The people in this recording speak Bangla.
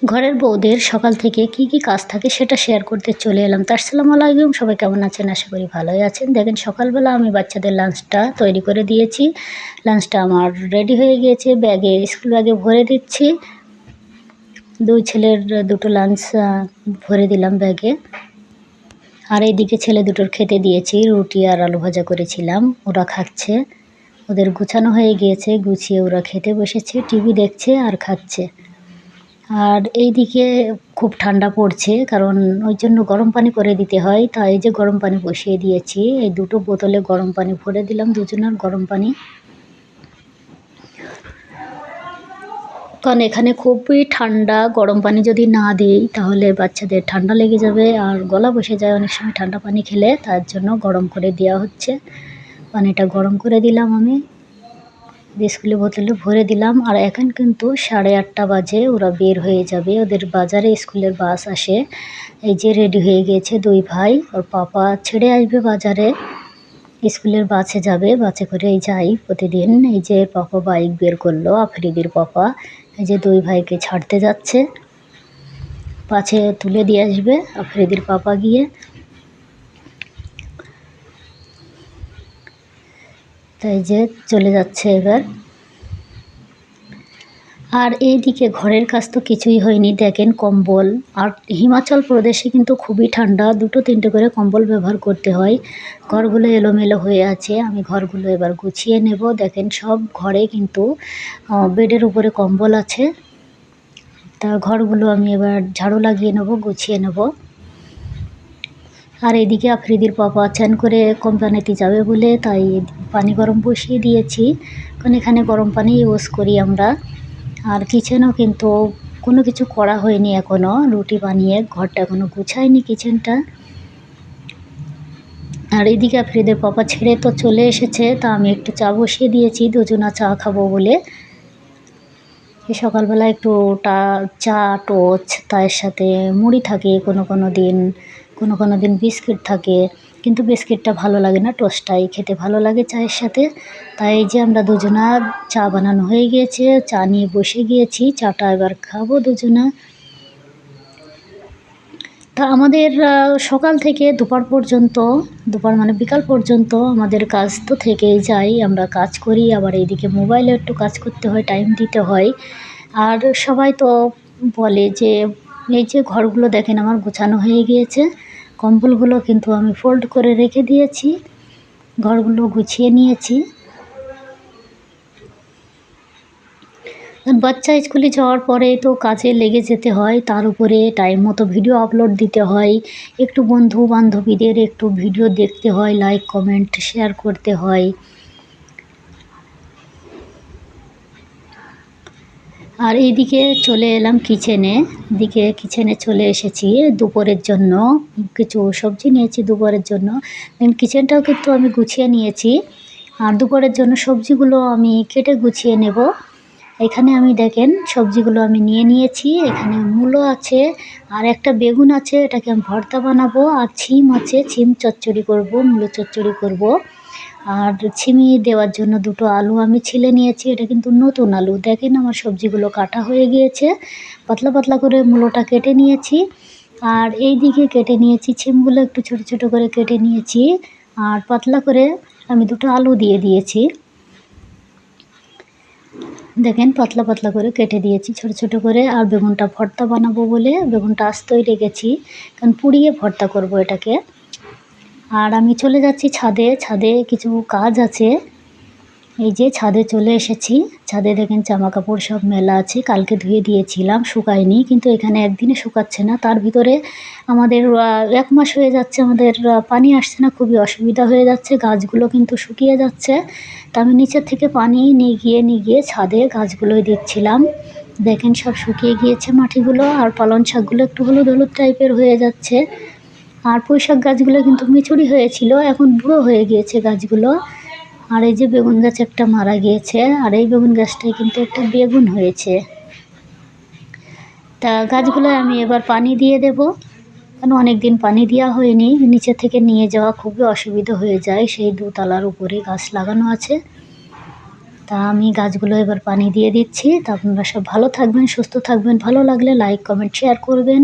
ঘরের বউদের সকাল থেকে কি কি কাজ থাকে সেটা শেয়ার করতে চলে এলাম। তো আসসালামু আলাইকুম, সবাই কেমন আছেন? আশা করি ভালোই আছেন। দেখেন সকালবেলা আমি বাচ্চাদের লাঞ্চটা তৈরি করে দিয়েছি। লাঞ্চটা আমার রেডি হয়ে গিয়েছে, ব্যাগে স্কুল ব্যাগে ভরে দিচ্ছি। দুই ছেলের দুটো লাঞ্চ ভরে দিলাম ব্যাগে। আর এইদিকে ছেলে দুটোর খেতে দিয়েছি, রুটি আর আলু ভাজা করেছিলাম, ওরা খাচ্ছে। ওদের গুছানো হয়ে গিয়েছে, গুছিয়ে ওরা খেতে বসেছে, টিভি দেখছে আর খাচ্ছে। আর এইদিকে খুব ঠান্ডা পড়ছে, কারণ ওই জন্য গরম পানি করে দিতে হয়। তাই এই যে গরম পানি বসিয়ে দিয়েছি, এই দুটো বোতলে গরম পানি ভরে দিলাম, দুজনের গরম পানি। কারণ এখানে খুবই ঠান্ডা, গরম পানি যদি না দিই তাহলে বাচ্চাদের ঠান্ডা লেগে যাবে আর গলা বসে যায় অনেক সময় ঠান্ডা পানি খেলে। তার জন্য গরম করে দেওয়া হচ্ছে। পানিটা গরম করে দিলাম আমি, স্কুলে বোতলে ভরে দিলাম। আর এখন কিন্তু 8:30 বাজে, ওরা বের হয়ে যাবে, ওদের বাজারে স্কুলের বাস আসে। এই যে রেডি হয়ে গিয়েছে দুই ভাই, ওর পাপা ছেড়ে আসবে বাজারে, স্কুলের বাসে যাবে, বাসে করেই যাই প্রতিদিন। এই যে পাপা বাইক বের করলো, আফ্রিদির পাপা। এই যে দুই ভাইকে ছাড়তে যাচ্ছে, পাছে তুলে দিয়ে আসবে আফ্রিদির পাপা গিয়ে। তাই যে চলে যাচ্ছে এবার। আর এইদিকে ঘরের কাজ তো কিছুই হয়নি, দেখেন কম্বল। আর হিমাচল প্রদেশে কিন্তু খুবই ঠান্ডা, 2-3টে করে কম্বল ব্যবহার করতে হয়। ঘরগুলো এলোমেলো হয়ে আছে, আমি ঘরগুলো এবার গুছিয়ে নেব। দেখেন সব ঘরে কিন্তু বেডের উপরে কম্বল আছে। তা ঘরগুলো আমি এবার ঝাড়ু লাগিয়ে নেব, গুছিয়ে নেব। আর এদিকে আফ্রিদির পাপা চান করে কোম্পানিতে যাবে বলে তাই পানি গরম বসিয়ে দিয়েছি, কারণ এখানে গরম পানি ইউজ করি আমরা। আর কিচেনও কিন্তু কোনো কিছু করা হয়নি এখনও, রুটি বানিয়ে ঘরটা এখনও গুছাইনি কিচেনটা। আর এদিকে আফ্রিদের পাপা ছেড়ে তো চলে এসেছে, তা আমি একটু চা বসিয়ে দিয়েছি, দুজনা চা খাবো বলে। সকালবেলা একটু চা টোচ, তার সাথে মুড়ি থাকে কোনো দিন বিস্কিট থাকে, কিন্তু বিস্কিটটা ভালো লাগে না, টোস্টটাই খেতে ভালো লাগে চায়ের সাথে। তাই এই যে আমরা দুজনা চা বানানো হয়ে গিয়েছে, চা নিয়ে বসে গিয়েছি, চাটা এবার খাবো দুজনা। তা আমাদের সকাল থেকে দুপুর মানে বিকাল পর্যন্ত আমাদের কাজ তো থেকেই যায়, আমরা কাজ করি। আবার এইদিকে মোবাইলে একটু কাজ করতে হয়, টাইম দিতে হয়। আর সবাই তো বলে যে এই যে ঘরগুলো দেখেন আমার গোছানো হয়ে গিয়েছে, কম্বলগুলো কিন্তু আমি ফোল্ড করে রেখে দিয়েছি, ঘরগুলো গুছিয়ে নিয়েছি। বাচ্চা স্কুলে যাওয়ার পরে তো কাজে লেগে যেতে হয়, তার উপরে টাইম মতো ভিডিও আপলোড দিতে হয়, একটু বন্ধু বান্ধবীদের একটু ভিডিও দেখতে হয়, লাইক কমেন্ট শেয়ার করতে হয়। আর এইদিকে চলে এলাম কিচেনে চলে এসেছি দুপুরের জন্য, কিছু সবজি নিয়েছি দুপুরের জন্য। কিচেনটাও কিন্তু আমি গুছিয়ে নিয়েছি, আর দুপুরের জন্য সবজিগুলো আমি কেটে গুছিয়ে নেব। এখানে আমি দেখেন সবজিগুলো আমি নিয়ে নিয়েছি, এখানে মূলো আছে আর একটা বেগুন আছে, এটাকে আমি ভর্তা বানাবো। আর ছিম আছে, ছিম চচ্চড়ি করব, মূলো চচ্চড়ি করব। আর ছিমি দেওয়ার জন্য দুটো আলু আমি ছিলে নিয়েছি, এটা কিন্তু নতুন আলু। দেখেন আমার সবজিগুলো কাটা হয়ে গিয়েছে, পাতলা পাতলা করে মূলোটা কেটে নিয়েছি। আর এই দিকে কেটে নিয়েছি ছিমগুলো, একটু ছোট ছোট করে কেটে নিয়েছি, আর পাতলা করে আমি দুটো আলু দিয়ে দিয়েছি। দেখেন পাতলা পাতলা করে কেটে দিয়েছি ছোট ছোট করে। আর বেগুনটা ভর্তা বানাবো বলে বেগুনটা আস্তই রেখেছি, কারণ পুড়িয়ে ভর্তা করব এটাকে। আর আমি চলে যাচ্ছি ছাদে কিছু কাজ আছে। এই যে ছাদে চলে এসেছি, ছাদে দেখেন জামা কাপড় সব মেলা আছে, কালকে ধুয়ে দিয়েছিলাম, শুকায়নি, কিন্তু এখানে একদিনে শুকাচ্ছে না। তার ভিতরে আমাদের 1 মাস হয়ে যাচ্ছে আমাদের পানি আসছে না, খুবই অসুবিধা হয়ে যাচ্ছে, গাছগুলো কিন্তু শুকিয়ে যাচ্ছে। তা আমি নিচের থেকে পানি নিয়ে গিয়ে ছাদে গাছগুলোয় দিচ্ছিলাম। দেখেন সব শুকিয়ে গিয়েছে মাটিগুলো, আর পালং শাকগুলো একটু হলুদ হলুদ টাইপের হয়ে যাচ্ছে। আর পুঁইশাক গাছগুলো কিন্তু মিচুড়ি হয়েছিল, এখন বুড়ো হয়ে গিয়েছে গাছগুলো। আর এই যে বেগুন গাছ একটা মারা গিয়েছে, আর এই বেগুন গাছটায় কিন্তু একটা বেগুন হয়েছে। তা গাছগুলো আমি এবার পানি দিয়ে দেব, কারণ অনেক দিন পানি দেওয়া হয়নি, নিচে থেকে নিয়ে যাওয়া খুবই অসুবিধা হয়ে যায়, সেই 2 তলার উপরে গাছ লাগানো আছে। তা আমি গাছগুলো এবার পানি দিয়ে দিচ্ছি। তা আপনারা সব ভালো থাকবেন, সুস্থ থাকবেন। ভালো লাগলে লাইক, কমেন্ট, শেয়ার করবেন।